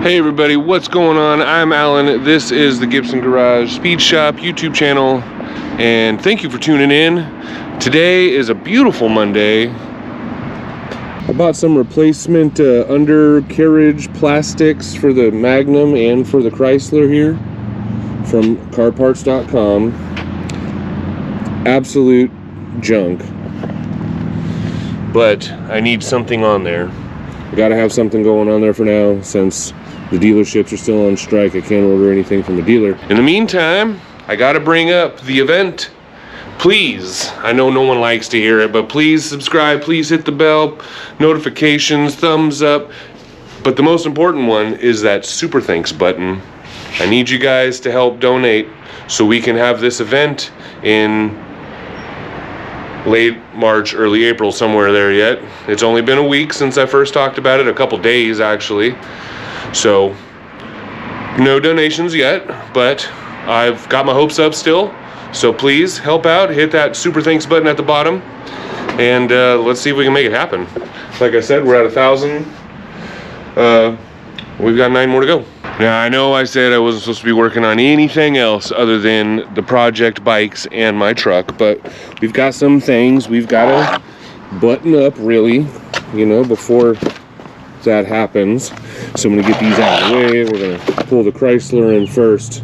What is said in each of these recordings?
Hey everybody, what's going on? I'm Alan. This is the Gibson Garage Speed Shop YouTube channel, and thank you for tuning in. Today is a beautiful Monday. I bought some replacement undercarriage plastics for the Magnum and for the Chrysler here from carparts.com. Absolute junk, but I need something on there. I gotta have something going on there for now, since the dealerships are still on strike. I can't order anything from the dealer. In the meantime, I gotta bring up the event. Please, I know no one likes to hear it, but please subscribe, please hit the bell, notifications, thumbs up. But the most important one is that super thanks button. I need you guys to help donate so we can have this event in late March, early April, somewhere there yet. It's only been a week since I first talked about it, a couple days actually. So, no donations yet, but I've got my hopes up still. So please help out, hit that super thanks button at the bottom, and let's see if we can make it happen. Like I said, we're at 1,000. We've got 9 more to go. Now, I know I said I wasn't supposed to be working on anything else other than the project bikes and my truck, but we've got some things we've got to button up, really, you know, before that happens. So I'm going to get these out of the way. We're going to pull the Chrysler in first,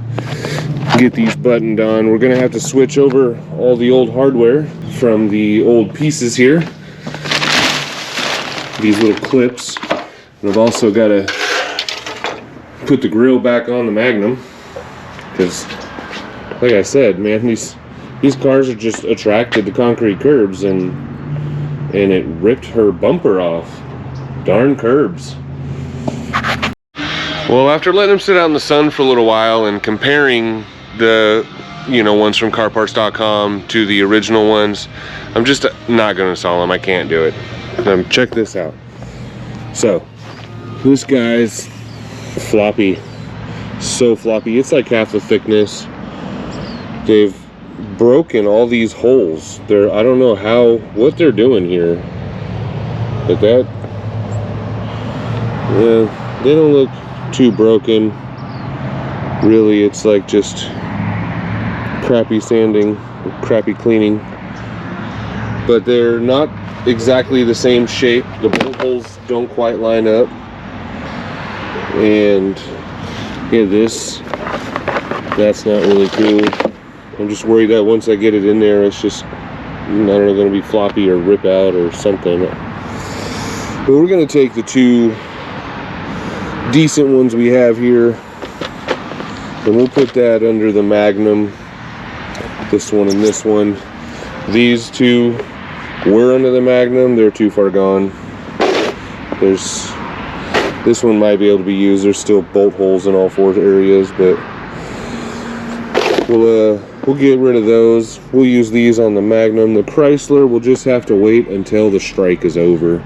get these buttoned on. We're going to have to switch over all the old hardware from the old pieces here. These little clips. And I've also got to put the grill back on the Magnum, because like I said, man, these cars are just attracted to concrete curbs, and it ripped her bumper off. Darn curbs. Well, after letting them sit out in the sun for a little while and comparing the, you know, ones from carparts.com to the original ones, I'm just not going to install them. I can't do it. Check this out. So, this guy's floppy. So floppy. It's like half the thickness. They've broken all these holes. I don't know what they're doing here. But they don't look too broken. Really, it's like just crappy sanding, crappy cleaning. But they're not exactly the same shape. The bolt holes don't quite line up. And yeah, that's not really cool. I'm just worried that once I get it in there, it's just, I don't know, going to be floppy or rip out or something. But we're going to take the 2 decent ones we have here, and we'll put that under the Magnum. This one and this one. These 2 were under the Magnum. They're too far gone. This one might be able to be used. There's still bolt holes in all 4 areas, but we'll get rid of those. We'll use these on the Magnum. The Chrysler will just have to wait until the strike is over.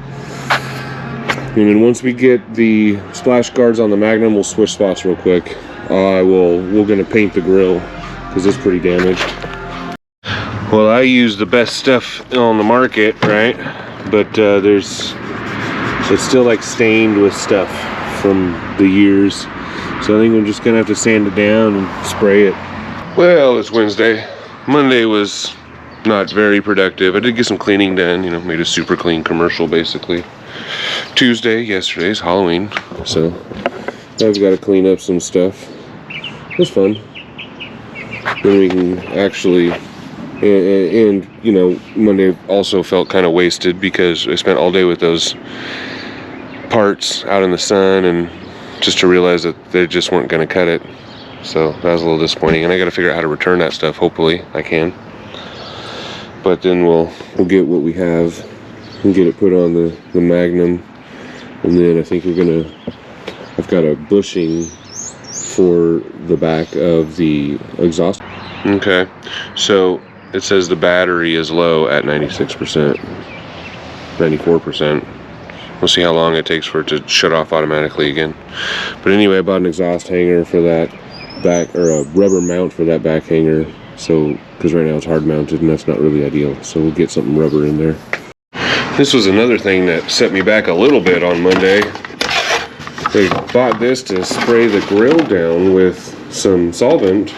And then once we get the splash guards on the Magnum, we'll switch spots real quick. We're gonna paint the grill because it's pretty damaged. Well, I use the best stuff on the market, right? But it's still like stained with stuff from the years. So I think I'm just gonna have to sand it down and spray it. Well, it's Wednesday. Monday was not very productive. I did get some cleaning done, you know, made a super clean commercial basically. Yesterday's Halloween, so I've got to clean up some stuff. It was fun. Then we can actually, and you know, Monday also felt kind of wasted because I spent all day with those parts out in the sun, and just to realize that they just weren't going to cut it. So that was a little disappointing, and I got to figure out how to return that stuff. Hopefully I can. But then we'll get what we have and get it put on the Magnum, and then I think I've got a bushing for the back of the exhaust. Okay, so it says the battery is low at 96%, 94%. We'll see how long it takes for it to shut off automatically again. But anyway, I bought an exhaust hanger for that back, or a rubber mount for that back hanger. So, because right now it's hard mounted and that's not really ideal. So we'll get something rubber in there. This was another thing that set me back a little bit on Monday. They bought this to spray the grill down with some solvent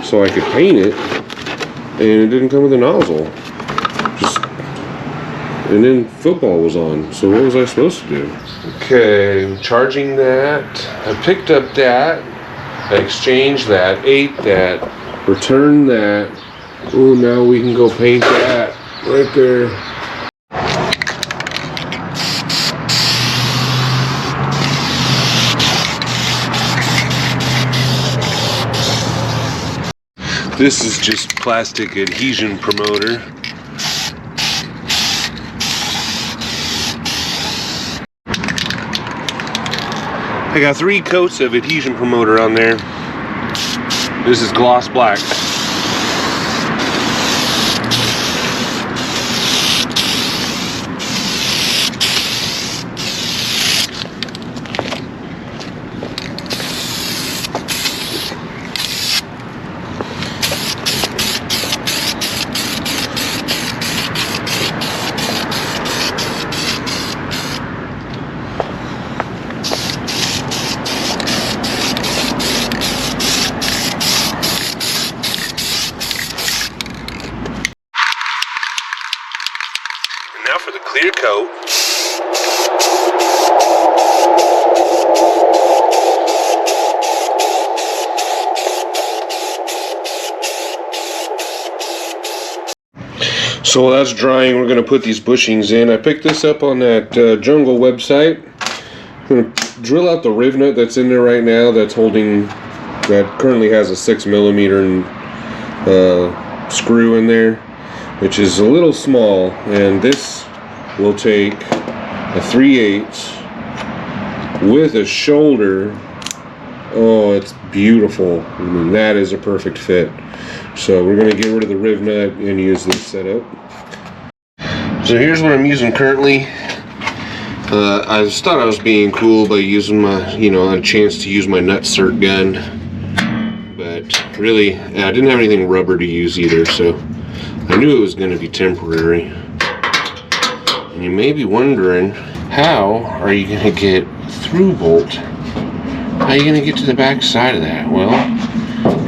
so I could paint it, and it didn't come with a nozzle. And then football was on, so what was I supposed to do? Okay, I'm charging that. I picked up that. I exchanged that, ate that, returned that. Oh, now we can go paint that right there. This is just plastic adhesion promoter. I got 3 coats of adhesion promoter on there. This is gloss black. Now for the clear coat. So while that's drying, we're going to put these bushings in. I picked this up on that Jungle website. I'm going to drill out the riv nut that's in there right now that currently has a 6mm screw in there, which is a little small, and this will take a 3/8 with a shoulder. Oh, it's beautiful. I mean, that is a perfect fit. So we're going to get rid of the riv nut and use this setup. So here's what I'm using currently. I just thought I was being cool by using my, a chance to use my nut-cert gun. But really, I didn't have anything rubber to use either, so I knew it was going to be temporary. And you may be wondering, how are you going to get through bolt? How are you going to get to the back side of that? Well,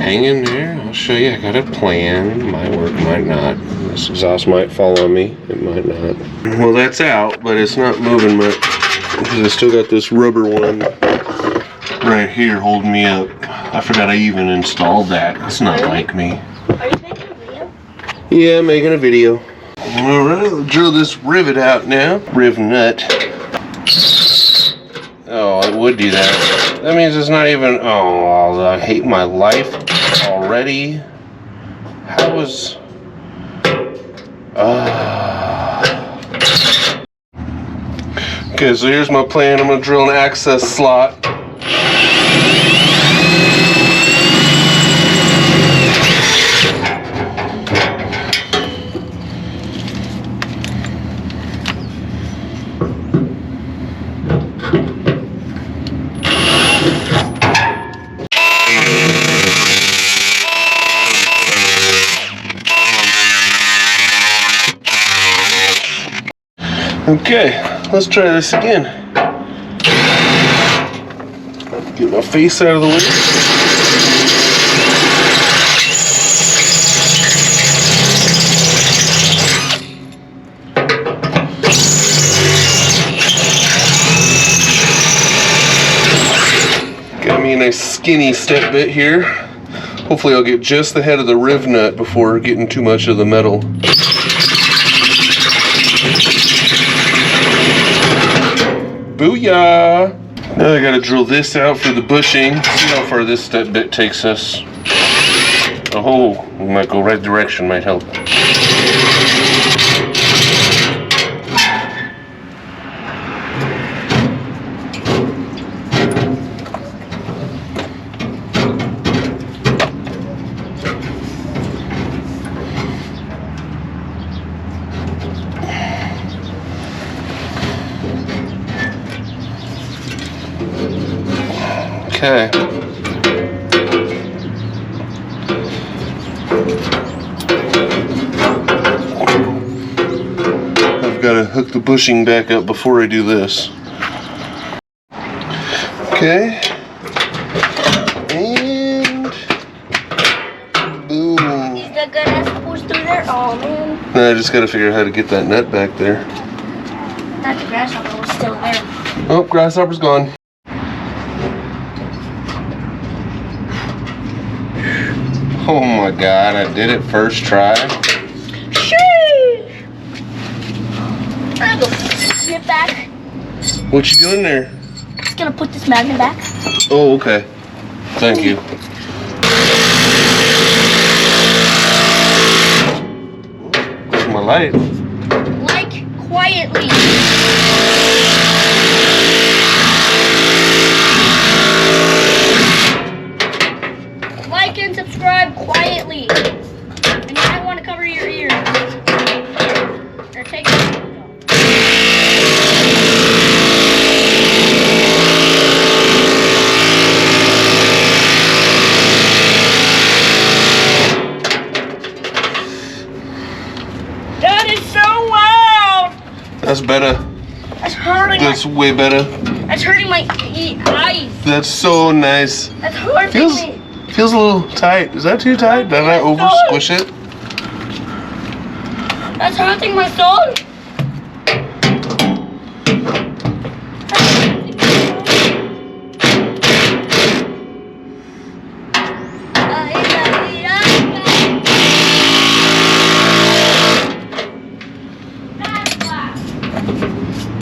hang in there. I'll show you. I got a plan. Might work, might not. This exhaust might fall on me. It might not. Well, that's out, but it's not moving much because I still got this rubber one right here holding me up. I forgot I even installed that. It's not like me. Are you making a video? Yeah, I'm making a video. Alright, we'll drill this rivet out now. Riv nut. Oh, it would do that. That means it's not even... Oh, I hate my life already. How was... Okay, so here's my plan. I'm going to drill an access slot. Okay, let's try this again. Get my face out of the way. Got me a nice skinny step bit here. Hopefully I'll get just the head of the riv nut before getting too much of the metal. Booyah! Now I gotta drill this out for the bushing. See how far this step bit takes us. Oh, we might go right direction, might help. Okay. I've got to hook the bushing back up before I do this. Okay. And boom. Is the gun not supposed through there? Oh man. I just gotta figure out how to get that nut back there. Not the grasshopper was still there. Oh, grasshopper's gone. Oh my god, I did it first try. Sheesh! I'm gonna snip back. What you doing there? Just gonna put this magnet back. Oh, okay. Thank you. There's my light. Like quietly. Like and subscribe quietly. And you might want to cover your ears. Or take it. That is so loud. That's better. That's hurting. That's way better. That's hurting my eyes. That's so nice. That's hurting Feels me. feels a little tight. Is that too tight? Did I over squish it? That's hurting my soul.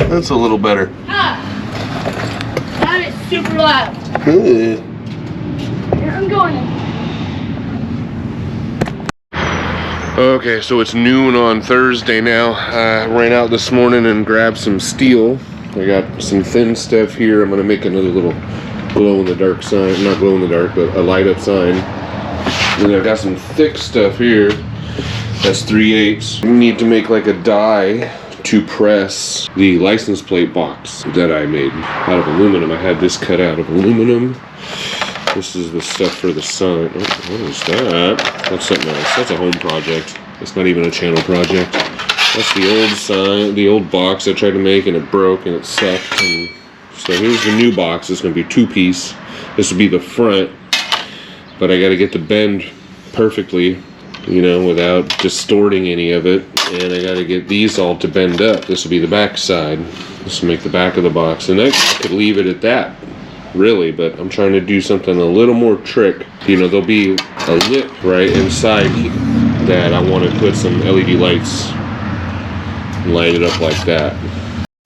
That's a little better. That is super loud. Good. Here I'm going. Okay, so it's noon on Thursday now. I ran out this morning and grabbed some steel. I got some thin stuff here. I'm gonna make another little glow-in-the-dark sign. Not glow-in-the-dark, but a light-up sign. And I've got some thick stuff here. That's 3/8. We need to make like a die to press the license plate box that I made out of aluminum. I had this cut out of aluminum. This is the stuff for the sign. Oh, what is that? That's something else. That's a home project. It's not even a channel project. That's the old sign, the old box I tried to make and it broke and it sucked. And so here's the new box. It's gonna be 2-piece. This will be the front, but I gotta get the bend perfectly, you know, without distorting any of it. And I gotta get these all to bend up. This will be the back side. This will make the back of the box. And I could leave it at that, really, but I'm trying to do something a little more trick. You know, there'll be a lip right inside that I want to put some LED lights and light it up like that.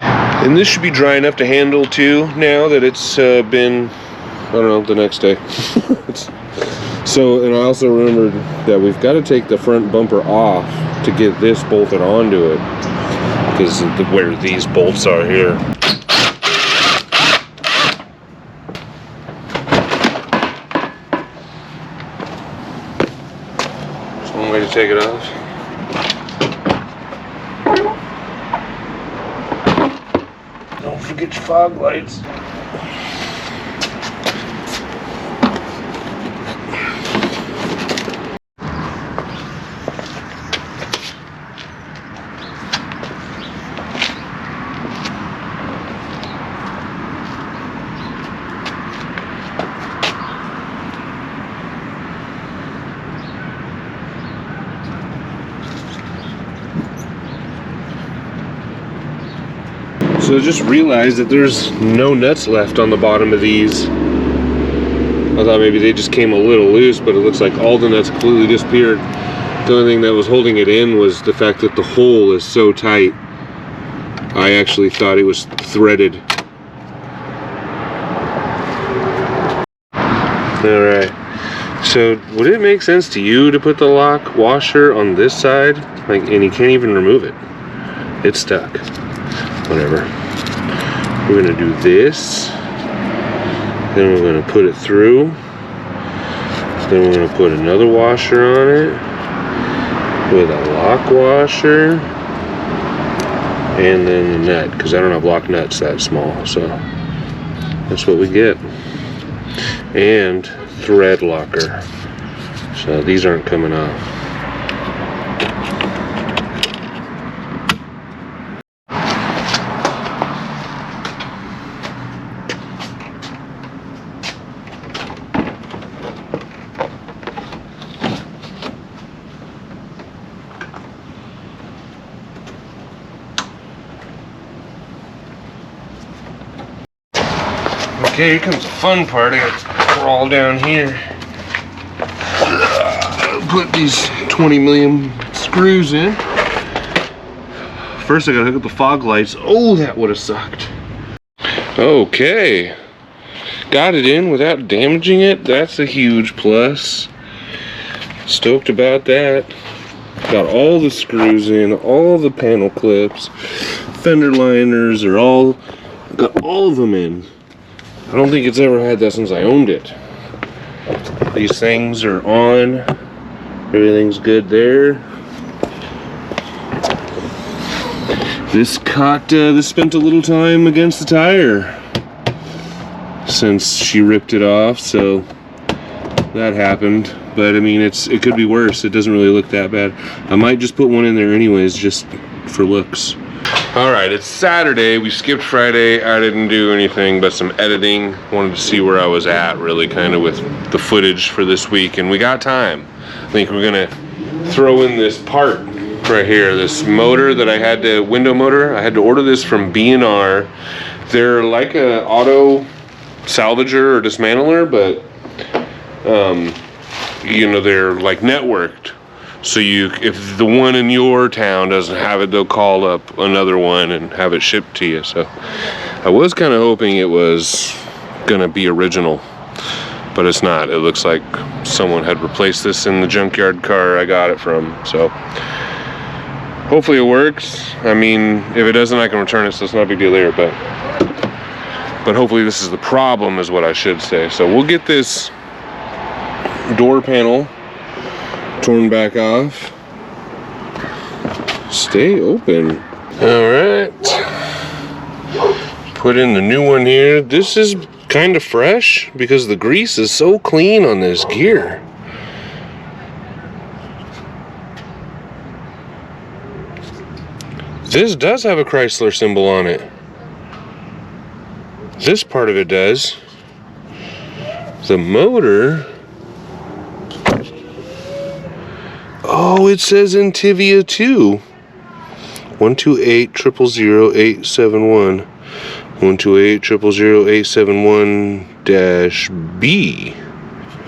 And this should be dry enough to handle too, now that it's been, I don't know, the next day. So, and I also remembered that we've got to take the front bumper off to get this bolted onto it, because of where these bolts are here. There's one way to take it off. Don't forget your fog lights. So I just realized that there's no nuts left on the bottom of these. I thought maybe they just came a little loose, but it looks like all the nuts completely disappeared. The only thing that was holding it in was the fact that the hole is so tight. I actually thought it was threaded. Alright, so would it make sense to you to put the lock washer on this side? Like, and you can't even remove it. It's stuck. Whatever. We're gonna do this. Then we're gonna put it through. Then we're gonna put another washer on it with a lock washer. And then the nut, because I don't have lock nuts that small, so that's what we get. And thread locker. So these aren't coming off. Okay, here comes the fun part. I got to crawl down here. Put these 20 million screws in. First I gotta hook up the fog lights. Oh, that would have sucked. Okay. Got it in without damaging it. That's a huge plus. Stoked about that. Got all the screws in, all the panel clips, fender liners are all, got all of them in. I don't think it's ever had that since I owned it. These things are on. Everything's good there. This spent a little time against the tire since she ripped it off, so that happened. But I mean, it could be worse. It doesn't really look that bad. I might just put one in there anyways, just for looks. All right, it's Saturday. We skipped Friday. I didn't do anything but some editing. Wanted to see where I was at, really, kind of with the footage for this week, and we got time. I think we're gonna throw in this part right here, this motor that I had to, window motor. I had to order this from B&R. They're like a auto salvager or dismantler, but you know, they're like networked. So if the one in your town doesn't have it, they'll call up another one and have it shipped to you. So I was kind of hoping it was gonna be original, but it's not. It looks like someone had replaced this in the junkyard car I got it from. So hopefully it works. I mean, if it doesn't, I can return it, so it's not a big deal there, but hopefully this is the problem, is what I should say. So we'll get this door panel torn back off. Stay open. All right. Put in the new one here. This is kind of fresh because the grease is so clean on this gear. This does have a Chrysler symbol on it. This part of it does. The motor. Oh, it says Intivia 2. 128-000-871. 128-000-871-B.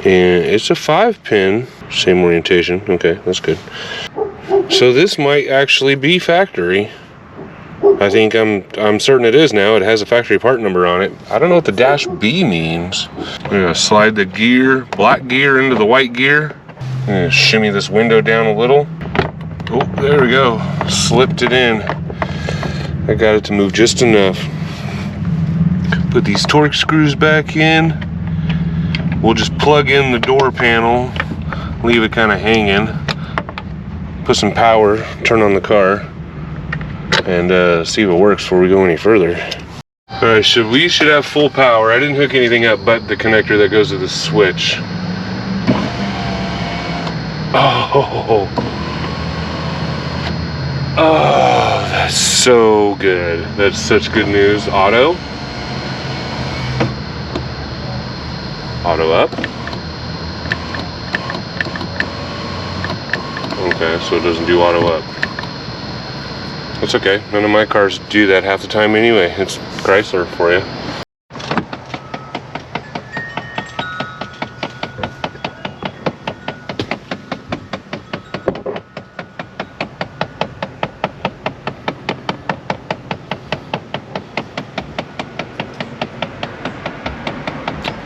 And it's a 5-pin. Same orientation. Okay, that's good. So this might actually be factory. I think I'm certain it is now. It has a factory part number on it. I don't know what the -B means. I'm gonna slide the gear, black gear, into the white gear. I'm gonna shimmy this window down a little. Oh, there we go. Slipped it in. I got it to move just enough. Put these Torx screws back in. We'll just plug in the door panel, leave it kind of hanging, put some power, turn on the car, and see if it works before we go any further. All right, we should have full power. I didn't hook anything up but the connector that goes to the switch. Oh, that's so good. That's such good news. Auto up. Okay, so it doesn't do auto up. That's okay. None of my cars do that half the time anyway. It's Chrysler for you.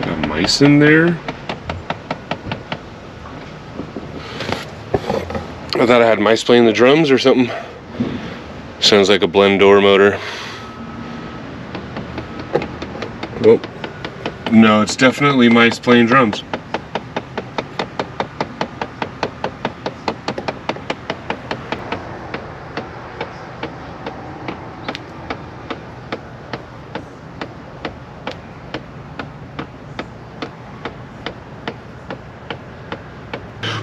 Got mice in there. I thought I had mice playing the drums or something. Sounds like a blend door motor. Well, no, it's definitely mice playing drums.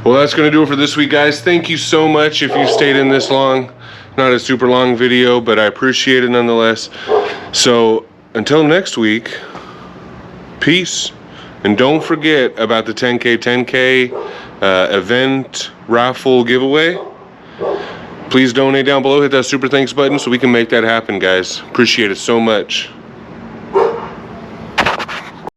Well, that's going to do it for this week, guys. Thank you so much if you stayed in this long. Not a super long video, but I appreciate it nonetheless. So until next week, peace. And don't forget about the 10K event raffle giveaway. Please donate down below. Hit that super thanks button so we can make that happen, guys. Appreciate it so much.